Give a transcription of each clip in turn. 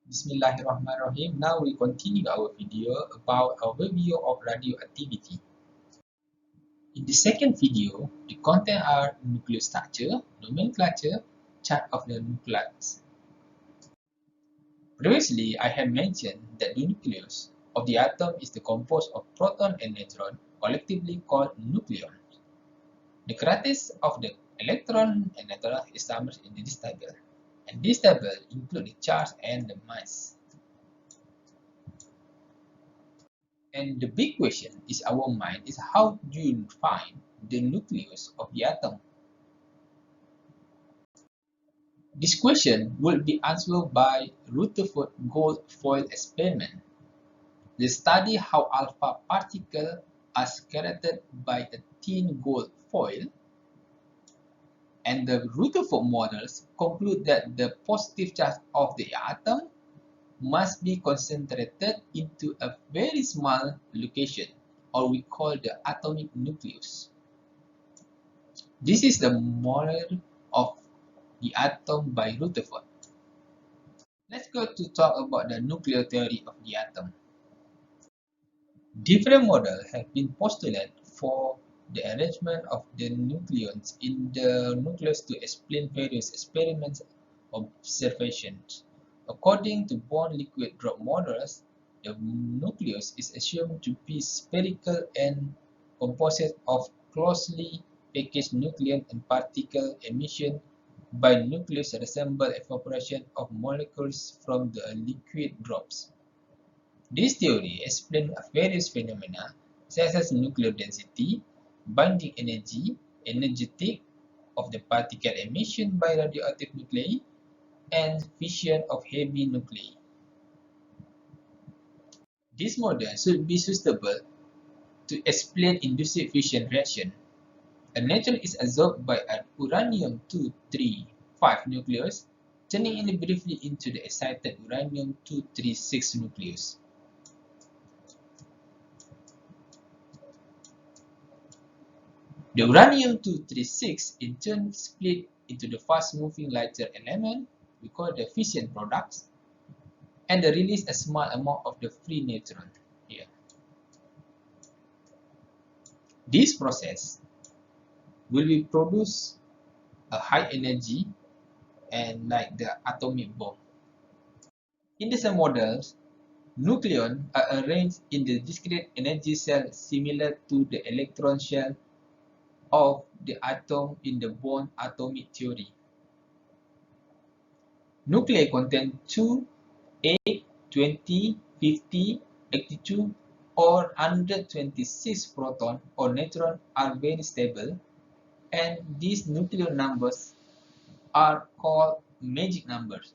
Bismillahirrahmanirrahim. Now we continue our video about overview of radioactivity. In the second video, the content are nuclear structure, nomenclature, chart of the nucleus. Previously, I had mentioned that the nucleus of the atom is composed of proton and neutron, collectively called nucleons. The characteristics of the electron and neutron is summarized in this table, and this table includes the charge and the mass. And the big question in our mind is how do you find the nucleus of the atom? This question will be answered by Rutherford gold foil experiment. They study how alpha particles are scattered by a thin gold foil, and the Rutherford models conclude that the positive charge of the atom must be concentrated into a very small location, or we call the atomic nucleus. This is the model of the atom by Rutherford. Let's go to talk about the nuclear theory of the atom. Different models have been postulated for the arrangement of the nucleons in the nucleus to explain various experiments observations. According to bond liquid drop models, the nucleus is assumed to be spherical and composed of closely packaged nucleon and particle emission by nucleus resemble evaporation of molecules from the liquid drops. This theory explains various phenomena such as nuclear density, binding energy, energetic of the particle emission by radioactive nuclei, and fission of heavy nuclei. This model should be suitable to explain induced fission reaction. A neutron is absorbed by an uranium-235 nucleus, turning it briefly into the excited uranium-236 nucleus. The uranium-236 in turn split into the fast-moving lighter element, we call the fission products, and release a small amount of the free neutron here. This process will be produce a high energy and like the atomic bomb. In these models, nucleons are arranged in the discrete energy cell similar to the electron shell of the atom in the bond atomic theory. Nuclei contain 2, 8, 20, 50, 82, or 126 protons or neutrons are very stable, and these nuclear numbers are called magic numbers.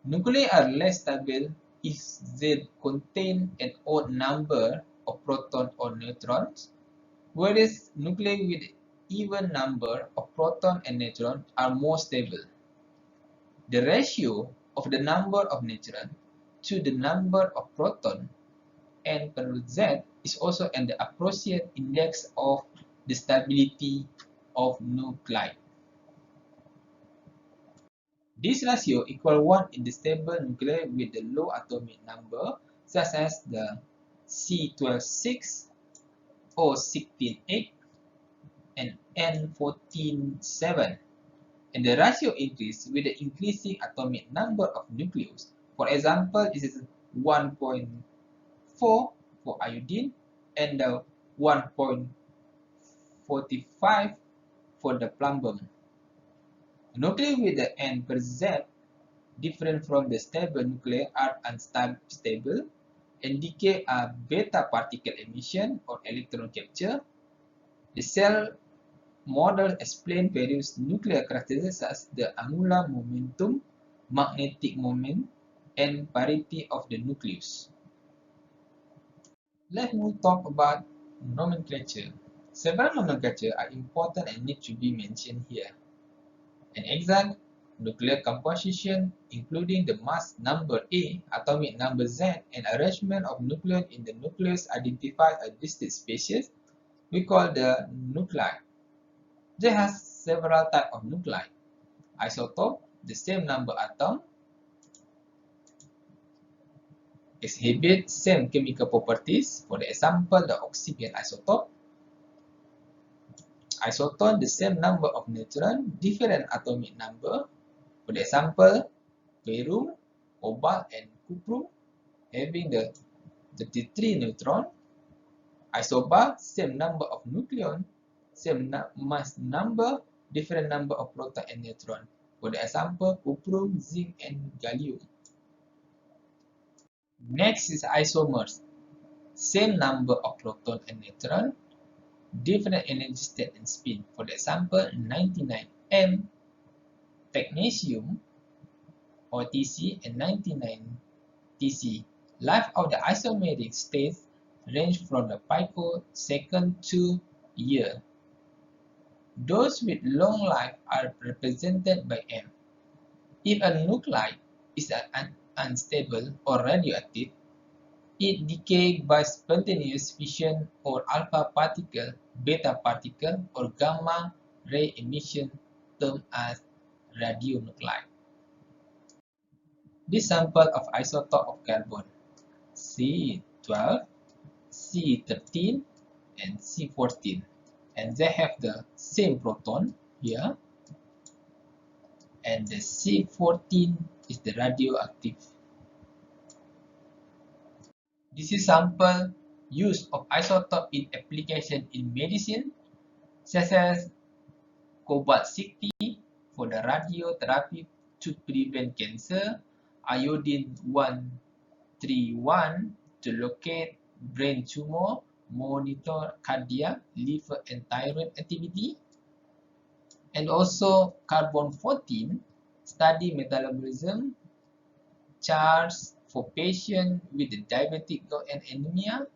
Nuclei are less stable if they contain an odd number of protons or neutrons, whereas nuclei with even number of protons and neutrons are more stable. The ratio of the number of neutrons to the number of protons and per Z is also an appropriate index of the stability of nuclei. This ratio equals 1 in the stable nuclei with the low atomic number, such as the C12-6 or 16-8 and N14-7. And the ratio increases with the increasing atomic number of nucleus. For example, this is 1.4 for iodine and 1.45 for the plumbum. Nuclei with the N per Z different from the stable nuclei are unstable and decay are beta particle emission or electron capture. The cell model explain various nuclear characteristics such as the angular momentum, magnetic moment, and parity of the nucleus. Let me talk about nomenclature. Several nomenclatures are important and need to be mentioned here. An exact nuclear composition, including the mass number A, atomic number Z, and arrangement of nucleons in the nucleus identify a distinct species, we call the nuclei. There has several types of nuclei. Isotope, the same number atom, exhibit same chemical properties. For the example, the oxygen isotope. Isotope, the same number of neutrons, different atomic number. For the example, barium, cobalt, and cuprum having the 33 neutron. Isobar, same number of nucleon, same mass number, different number of proton and neutron. For the example, cuprum, zinc, and gallium. Next is isomers. Same number of proton and neutron, different energy state and spin. For the example, 99M technetium or Tc and 99 Tc. Life of the isomeric states range from the picosecond to year. Those with long life are represented by M. If a nuclide is unstable or radioactive, it decays by spontaneous fission or alpha particle, beta particle, or gamma ray emission termed as radionuclide. This sample of isotope of carbon C12, C13, and C14, and they have the same proton here, and the C14 is the radioactive. This is sample use of isotope in application in medicine, such as cobalt-60 for the radiotherapy to prevent cancer, iodine-131 to locate brain tumor, monitor cardiac, liver, and thyroid activity, and also carbon-14 study metabolism, charge for patients with diabetic gout and anemia,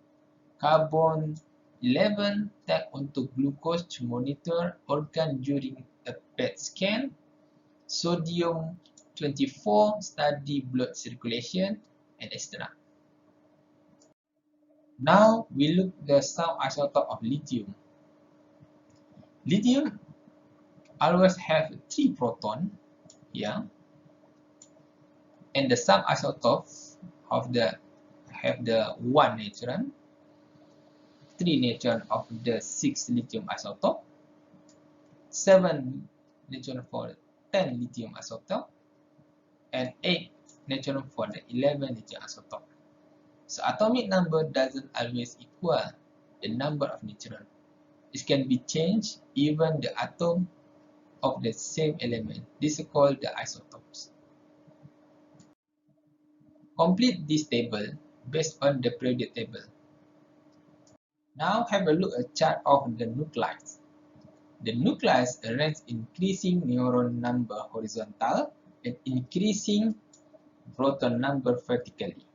carbon-11 tagged onto glucose to monitor organ during a PET scan, sodium-24 study blood circulation, and etc. Now we look at some isotope of lithium. Lithium always have 3 protons here, and the some isotopes of have the 1 neutron, 3 neutron of the 6 lithium isotope, 7 neutron for 10 lithium isotope, and 8 neutron for the 11 lithium isotope. So atomic number doesn't always equal the number of neutrons. It can be changed even the atom of the same element. This is called the isotopes. Complete this table based on the periodic table. Now have a look at chart of the nuclides. The nuclides arrange increasing neuron number horizontal and increasing proton number vertically.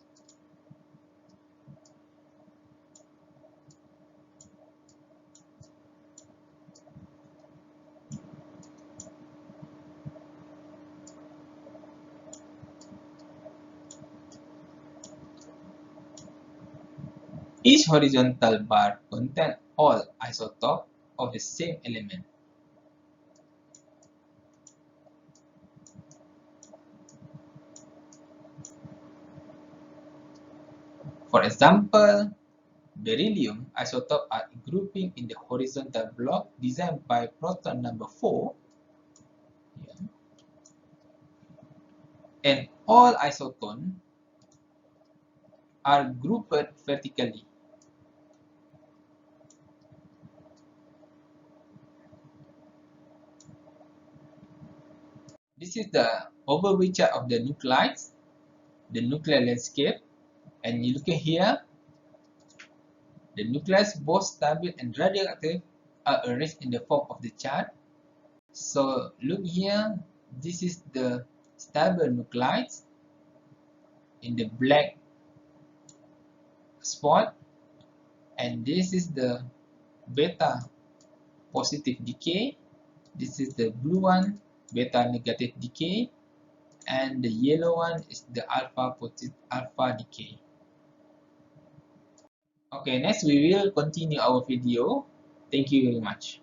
Each horizontal bar contains all isotopes of the same element. For example, beryllium isotopes are grouping in the horizontal block designed by proton number 4. Here. And all isotopes are grouped vertically. This is the overview chart of the nuclides, the nuclear landscape, and you look at here, the nucleus, both stable and radioactive, are arranged in the form of the chart. So look here, this is the stable nuclides in the black spot, and this is the beta positive decay. This is the blue one, beta negative decay, and the yellow one is the alpha positive alpha decay. Okay, next we will continue our video. Thank you very much.